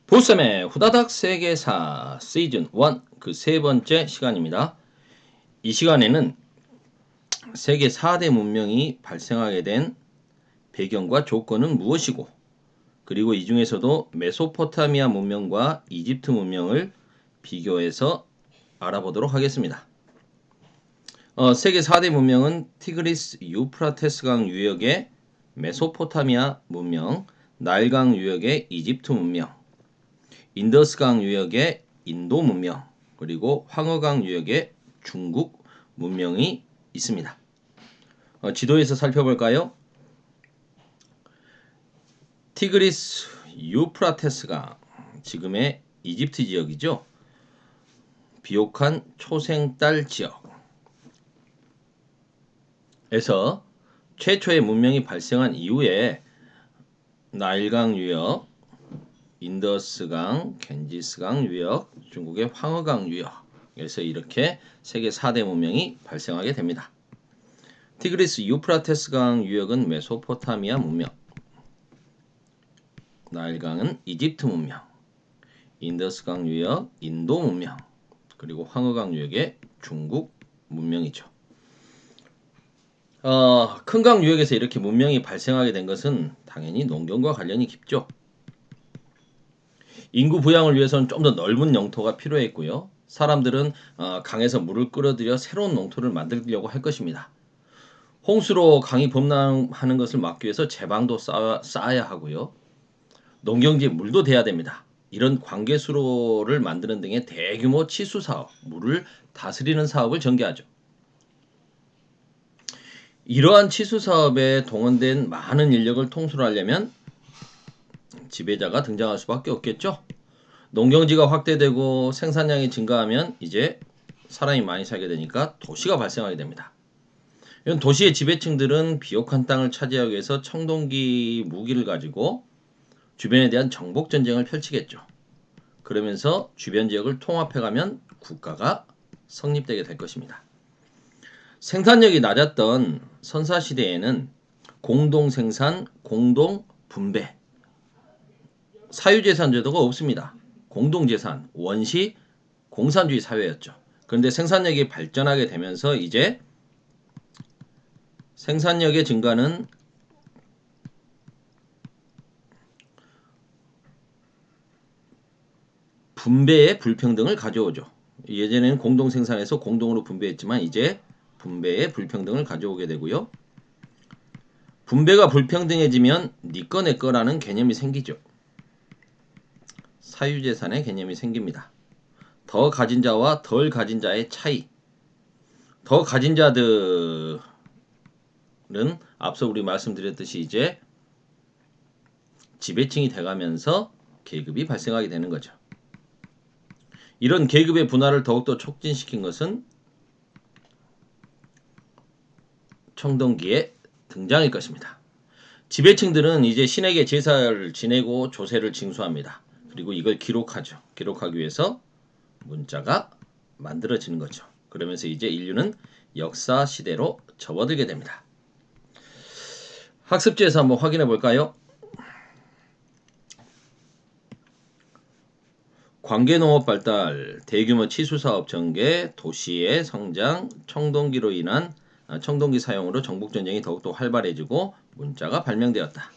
보쌤의 후다닥 세계사 시즌 1 그 세 번째 시간입니다. 이 시간에는 세계 4대 문명이 발생하게 된 배경과 조건은 무엇이고, 그리고 이 중에서도 메소포타미아 문명과 이집트 문명을 비교해서 알아보도록 하겠습니다. 세계 4대 문명은 티그리스 유프라테스강 유역의 메소포타미아 문명, 나일강 유역의 이집트 문명, 인더스강 유역의 인도 문명, 그리고 황허강 유역의 중국 문명이 있습니다. 지도에서 살펴볼까요? 티그리스 유프라테스강, 지금의 이집트 지역이죠. 비옥한 초생딸 지역에서 최초의 문명이 발생한 이후에 나일강 유역, 인더스강, 겐지스강 유역, 중국의 황허강 유역에서 이렇게 세계 4대 문명이 발생하게 됩니다. 티그리스 유프라테스강 유역은 메소포타미아 문명, 나일강은 이집트 문명, 인더스강 유역, 인도 문명, 그리고 황허강 유역의 중국 문명이죠. 큰 강 유역에서 이렇게 문명이 발생하게 된 것은 당연히 농경과 관련이 깊죠. 인구 부양을 위해서는 좀 더 넓은 영토가 필요했고요. 사람들은 강에서 물을 끌어들여 새로운 농토를 만들려고 할 것입니다. 홍수로 강이 범람하는 것을 막기 위해서 제방도 쌓아야 하고요. 농경지에 물도 대야 됩니다. 이런 관계수로를 만드는 등의 대규모 치수 사업, 물을 다스리는 사업을 전개하죠. 이러한 치수 사업에 동원된 많은 인력을 통솔하려면 지배자가 등장할 수밖에 없겠죠. 농경지가 확대되고 생산량이 증가하면 이제 사람이 많이 살게 되니까 도시가 발생하게 됩니다. 이런 도시의 지배층들은 비옥한 땅을 차지하기 위해서 청동기 무기를 가지고 주변에 대한 정복 전쟁을 펼치겠죠. 그러면서 주변 지역을 통합해가면 국가가 성립되게 될 것입니다. 생산력이 낮았던 선사시대에는 공동생산, 공동분배, 사유재산 제도가 없습니다. 공동재산, 원시, 공산주의 사회였죠. 그런데 생산력이 발전하게 되면서 이제 생산력의 증가는 분배의 불평등을 가져오죠. 예전에는 공동생산에서 공동으로 분배했지만 이제 분배의 불평등을 가져오게 되고요. 분배가 불평등해지면 니꺼 내꺼라는 개념이 생기죠. 사유재산의 개념이 생깁니다. 더 가진 자와 덜 가진 자의 차이. 더 가진 자들은 앞서 우리 말씀드렸듯이 이제 지배층이 돼가면서 계급이 발생하게 되는 거죠. 이런 계급의 분화를 더욱더 촉진시킨 것은 청동기의 등장일 것입니다. 지배층들은 이제 신에게 제사를 지내고 조세를 징수합니다. 그리고 이걸 기록하죠. 기록하기 위해서 문자가 만들어지는 거죠. 그러면서 이제 인류는 역사 시대로 접어들게 됩니다. 학습지에서 한번 확인해 볼까요? 관계농업 발달, 대규모 치수사업 전개, 도시의 성장, 청동기로 인한 청동기 사용으로 정복전쟁이 더욱더 활발해지고 문자가 발명되었다.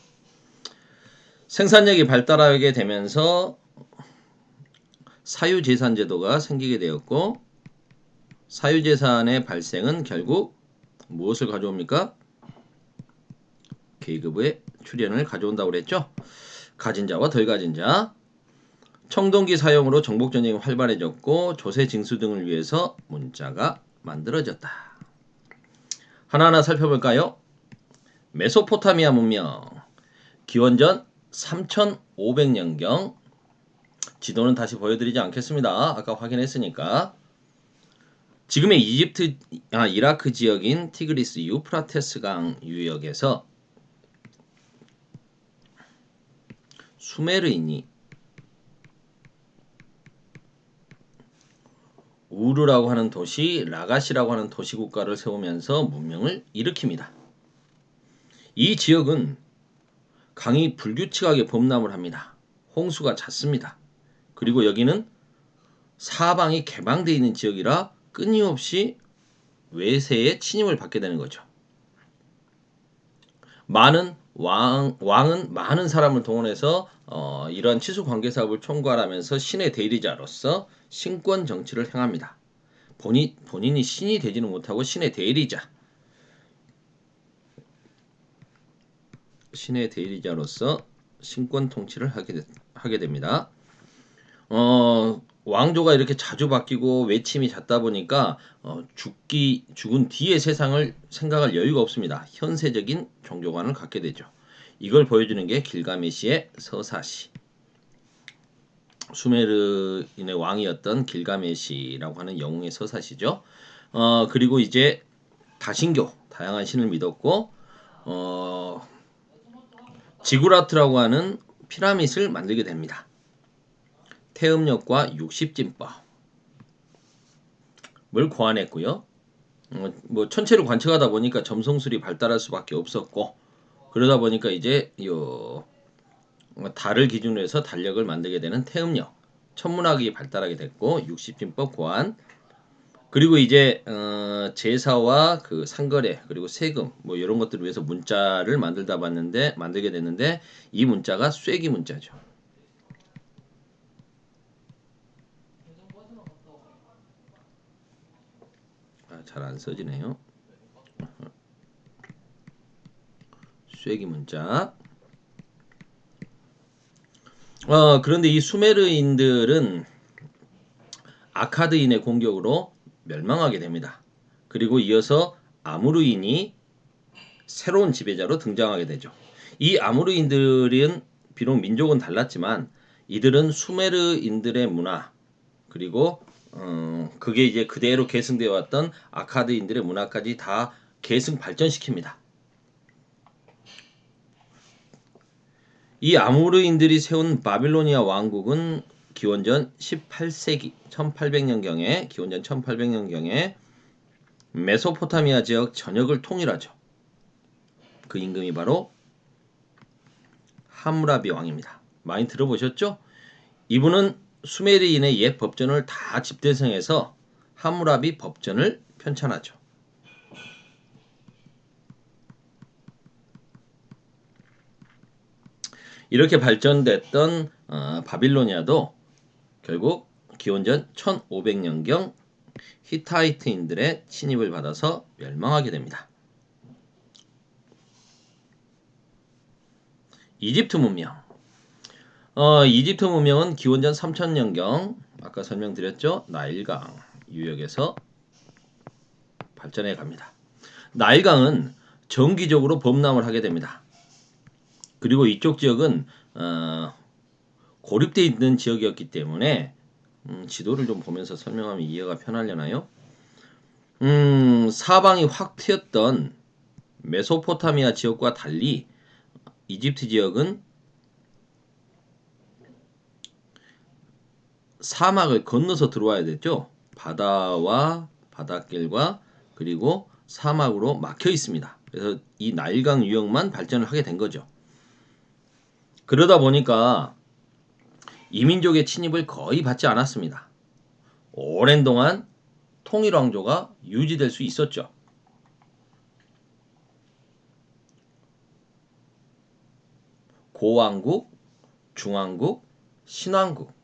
생산력이 발달하게 되면서 사유재산제도가 생기게 되었고, 사유재산의 발생은 결국 무엇을 가져옵니까? 계급의 출현을 가져온다고 그랬죠. 가진 자와 덜 가진 자. 청동기 사용으로 정복전쟁이 활발해졌고 조세 징수 등을 위해서 문자가 만들어졌다. 하나하나 살펴볼까요? 메소포타미아 문명, 기원전 3500년경. 지도는 다시 보여드리지 않겠습니다. 아까 확인했으니까. 지금의 이라크 지역인 티그리스 유프라테스강 유역에서 수메르인이 우르라고 하는 도시, 라가시라고 하는 도시국가를 세우면서 문명을 일으킵니다. 이 지역은 강이 불규칙하게 범람을 합니다. 홍수가 잦습니다. 그리고 여기는 사방이 개방되어 있는 지역이라 끊임없이 외세의 침입을 받게 되는 거죠. 왕은 많은 사람을 동원해서 이러한 치수 관계 사업을 총괄하면서 신의 대리자로서 신권 정치를 행합니다. 본인이 신이 되지는 못하고 신의 대리자, 신의 대리자로서 신권 통치를 하게 됩니다. 왕조가 이렇게 자주 바뀌고 외침이 잦다 보니까 죽은 뒤의 세상을 생각할 여유가 없습니다. 현세적인 종교관을 갖게 되죠. 이걸 보여주는 게 길가메시의 서사시. 수메르인의 왕이었던 길가메시라고 하는 영웅의 서사시죠. 그리고 이제 다신교, 다양한 신을 믿었고 지구라트라고 하는 피라밋을 만들게 됩니다. 태음력과 60진법을 고안했고요. 뭐 천체를 관측하다 보니까 점성술이 발달할 수밖에 없었고 그러다 보니까 이제 달을 기준으로 해서 달력을 만들게 되는 태음력, 천문학이 발달하게 됐고 60진법 고안, 그리고 이제 제사와 그 상거래 그리고 세금 뭐 이런 것들을 위해서 문자를 만들게 됐는데 이 문자가 쇠기 문자죠. 잘 안 써지네요. 쇠기 문자. 그런데 이 수메르인들은 아카드인의 공격으로 멸망하게 됩니다. 그리고 이어서 아무르인이 새로운 지배자로 등장하게 되죠. 이 아무르인들은 비록 민족은 달랐지만 이들은 수메르인들의 문화 그리고 그게 이제 그대로 계승되어 왔던 아카드인들의 문화까지 다 계승 발전시킵니다. 이 아무르인들이 세운 바빌로니아 왕국은 기원전 18세기 1800년경에 기원전 1800년경에 메소포타미아 지역 전역을 통일하죠. 그 임금이 바로 함무라비 왕입니다. 많이 들어보셨죠? 이분은 수메르인의 옛 법전을 다 집대성해서 함무라비 법전을 편찬하죠. 이렇게 발전됐던 바빌로니아도 결국 기원전 1500년경 히타이트인들의 침입을 받아서 멸망하게 됩니다. 이집트 문명. 이집트 문명은 기원전 3000년경 아까 설명드렸죠? 나일강 유역에서 발전해 갑니다. 나일강은 정기적으로 범람을 하게 됩니다. 그리고 이쪽 지역은 고립되어 있는 지역이었기 때문에 지도를 좀 보면서 설명하면 이해가 편하려나요? 사방이 확 트였던 메소포타미아 지역과 달리 이집트 지역은 사막을 건너서 들어와야 됐죠. 바다와 바닷길과 그리고 사막으로 막혀 있습니다. 그래서 이 나일강 유역만 발전을 하게 된 거죠. 그러다 보니까 이민족의 침입을 거의 받지 않았습니다. 오랜 동안 통일왕조가 유지될 수 있었죠. 고왕국, 중왕국, 신왕국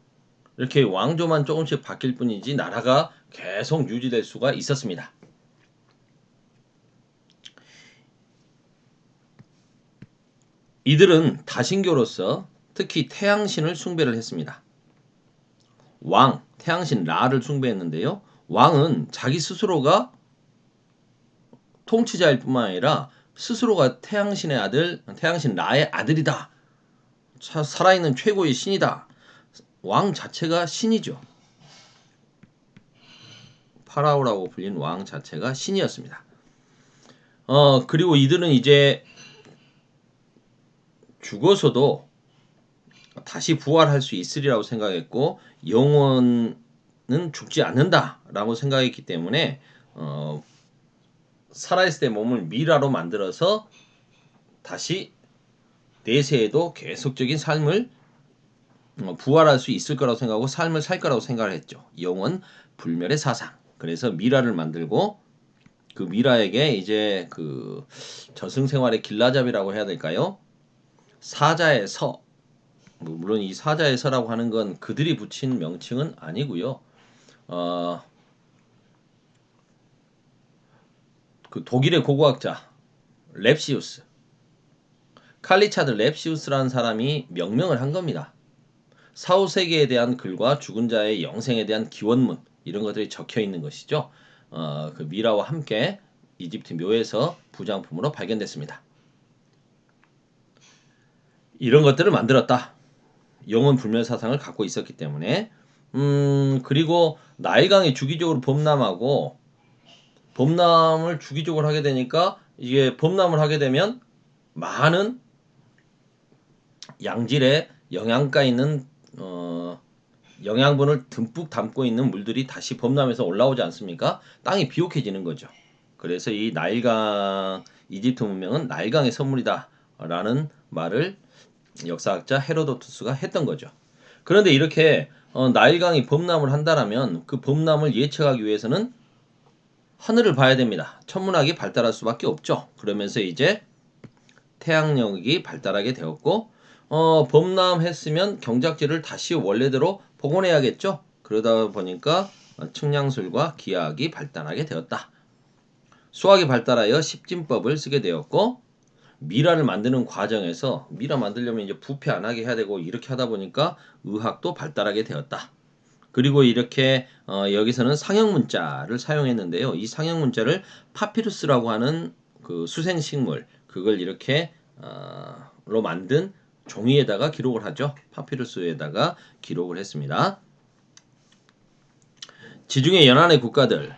이렇게 왕조만 조금씩 바뀔 뿐이지 나라가 계속 유지될 수가 있었습니다. 이들은 다신교로서 특히 태양신을 숭배를 했습니다. 태양신 라를 숭배했는데요. 왕은 자기 스스로가 통치자일 뿐만 아니라 스스로가 태양신의 아들, 태양신 라의 아들이다. 살아있는 최고의 신이다. 왕 자체가 신이죠. 파라오라고 불린 왕 자체가 신이었습니다. 그리고 이들은 이제 죽어서도 다시 부활할 수 있으리라고 생각했고 영혼은 죽지 않는다라고 생각했기 때문에 살아있을 때 몸을 미라로 만들어서 다시 내세에도 계속적인 삶을 부활할 수 있을 거라고 생각하고 삶을 살 거라고 생각을 했죠. 영원 불멸의 사상. 그래서 미라를 만들고 그 미라에게 이제 그 저승생활의 길라잡이라고 해야 될까요? 사자의 서. 물론 이 사자의 서라고 하는 건 그들이 붙인 명칭은 아니고요. 어, 그 독일의 고고학자 렙시우스, 칼리차드 렙시우스라는 사람이 명명을 한 겁니다. 사후세계에 대한 글과 죽은 자의 영생에 대한 기원문 이런 것들이 적혀 있는 것이죠. 그 미라와 함께 이집트 묘에서 부장품으로 발견됐습니다. 이런 것들을 만들었다. 영원 불멸 사상을 갖고 있었기 때문에 그리고 나일강이 주기적으로 범람하고 범람을 주기적으로 하게 되니까 이게 범람을 하게 되면 많은 양질의 영양가 있는 영양분을 듬뿍 담고 있는 물들이 다시 범람해서 올라오지 않습니까? 땅이 비옥해지는 거죠. 그래서 이 나일강 이집트 문명은 나일강의 선물이다라는 말을 역사학자 헤로도투스가 했던 거죠. 그런데 이렇게 나일강이 범람을 한다라면 그 범람을 예측하기 위해서는 하늘을 봐야 됩니다. 천문학이 발달할 수밖에 없죠. 그러면서 이제 태양력이 발달하게 되었고 범람했으면 경작지를 다시 원래대로 복원해야겠죠. 그러다 보니까 측량술과 기하학이 발달하게 되었다. 수학이 발달하여 십진법을 쓰게 되었고 미라를 만드는 과정에서 미라 만들려면 이제 부패 안 하게 해야 되고 이렇게 하다 보니까 의학도 발달하게 되었다. 그리고 이렇게 여기서는 상형 문자를 사용했는데요. 이 상형 문자를 파피루스라고 하는 그 수생식물 그걸 이렇게 로 만든 종이에다가 기록을 하죠. 파피루스에다가 기록을 했습니다. 지중해 연안의 국가들.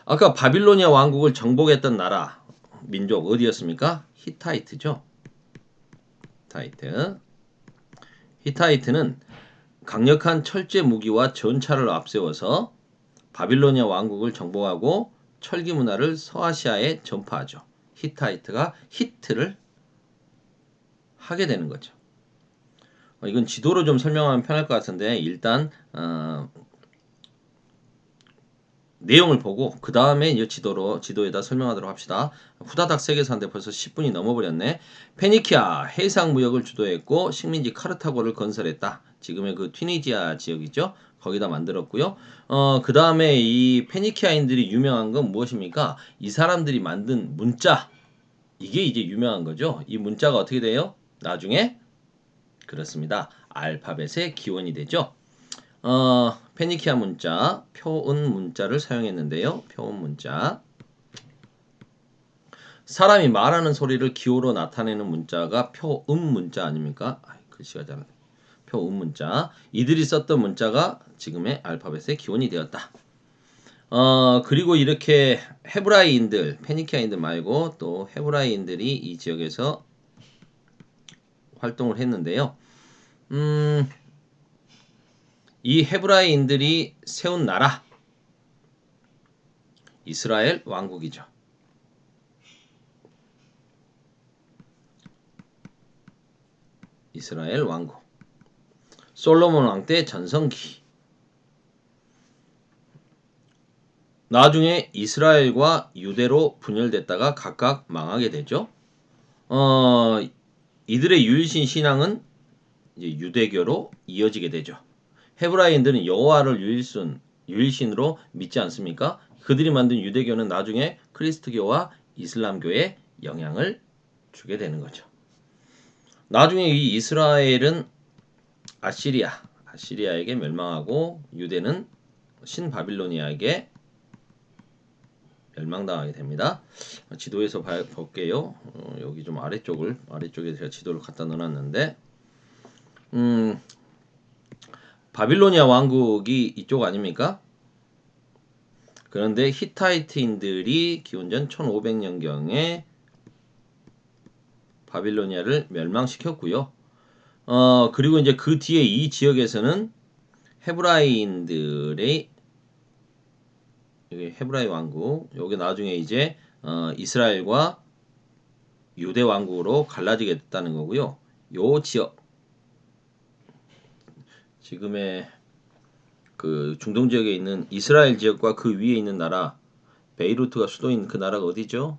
아까 바빌로니아 왕국을 정복했던 나라 민족 어디였습니까? 히타이트죠. 히타이트는 강력한 철제 무기와 전차를 앞세워서 바빌로니아 왕국을 정복하고 철기 문화를 서아시아에 전파하죠. 히타이트가 히트를 하게 되는 거죠. 이건 지도로 좀 설명하면 편할 것 같은데 일단 내용을 보고 그 다음에 이제 지도에다 설명하도록 합시다. 후다닥 세계사인데 벌써 10분이 넘어버렸네. 페니키아 해상 무역을 주도했고 식민지 카르타고를 건설했다. 지금의 그 튀니지아 지역이죠. 거기다 만들었고요. 그 다음에 이 페니키아인들이 유명한 건 무엇입니까? 이 사람들이 만든 문자 이게 이제 유명한 거죠. 이 문자가 어떻게 돼요? 나중에 그렇습니다. 알파벳의 기원이 되죠. 페니키아 문자, 표은 문자를 사용했는데요. 표은 문자. 사람이 말하는 소리를 기호로 나타내는 문자가 표음 문자 아닙니까? 글씨가 잘 표음 문자. 이들이 썼던 문자가 지금의 알파벳의 기원이 되었다. 그리고 이렇게 헤브라이인들, 페니키아인들 말고 또 헤브라이인들이 이 지역에서 활동을 했는데요. 이 헤브라이인들이 세운 나라 이스라엘 왕국이죠. 이스라엘 왕국. 솔로몬 왕 때 전성기. 나중에 이스라엘과 유대로 분열됐다가 각각 망하게 되죠. 이들의 유일신 신앙은 이제 유대교로 이어지게 되죠. 헤브라이인들은 여호와를 유일신으로 믿지 않습니까? 그들이 만든 유대교는 나중에 크리스트교와 이슬람교에 영향을 주게 되는 거죠. 나중에 이 이스라엘은 아시리아에게 멸망하고 유대는 신바빌로니아에게 멸망당하게 됩니다. 지도에서 볼게요. 여기 좀 아래쪽에 제가 지도를 갖다 놓았는데 바빌로니아 왕국이 이쪽 아닙니까? 그런데 히타이트인들이 기원전 1500년경에 바빌로니아를 멸망시켰고요. 그리고 이제 그 뒤에 이 지역에서는 헤브라이인들의 여기 헤브라이 왕국, 여기 나중에 이제 이스라엘과 유대 왕국으로 갈라지게 됐다는 거고요. 요 지역 지금의 그 중동 지역에 있는 이스라엘 지역과 그 위에 있는 나라 베이루트가 수도인 그 나라가 어디죠?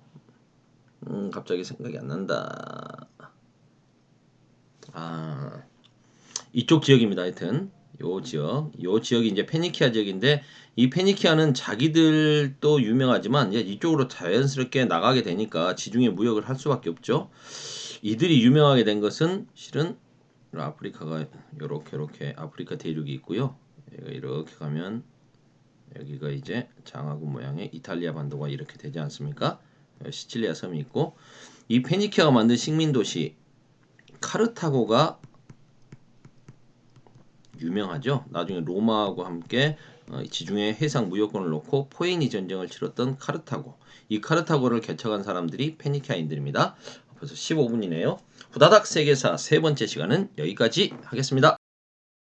갑자기 생각이 안 난다. 아, 이쪽 지역입니다. 하여튼 요 지역이 이제 페니키아 지역인데 이 페니키아는 자기들도 유명하지만 이제 이쪽으로 자연스럽게 나가게 되니까 지중해 무역을 할 수밖에 없죠. 이들이 유명하게 된 것은 실은 아프리카가 요렇게 아프리카 대륙이 있고요. 이렇게 가면 여기가 이제 장화구 모양의 이탈리아 반도가 이렇게 되지 않습니까? 시칠리아 섬이 있고 이 페니키아가 만든 식민 도시 카르타고가 유명하죠. 나중에 로마하고 함께 지중해 해상 무역권을 놓고 포에니 전쟁을 치렀던 카르타고. 이 카르타고를 개척한 사람들이 페니키아인들입니다. 벌써 15분이네요. 후다닥 세계사 세 번째 시간은 여기까지 하겠습니다.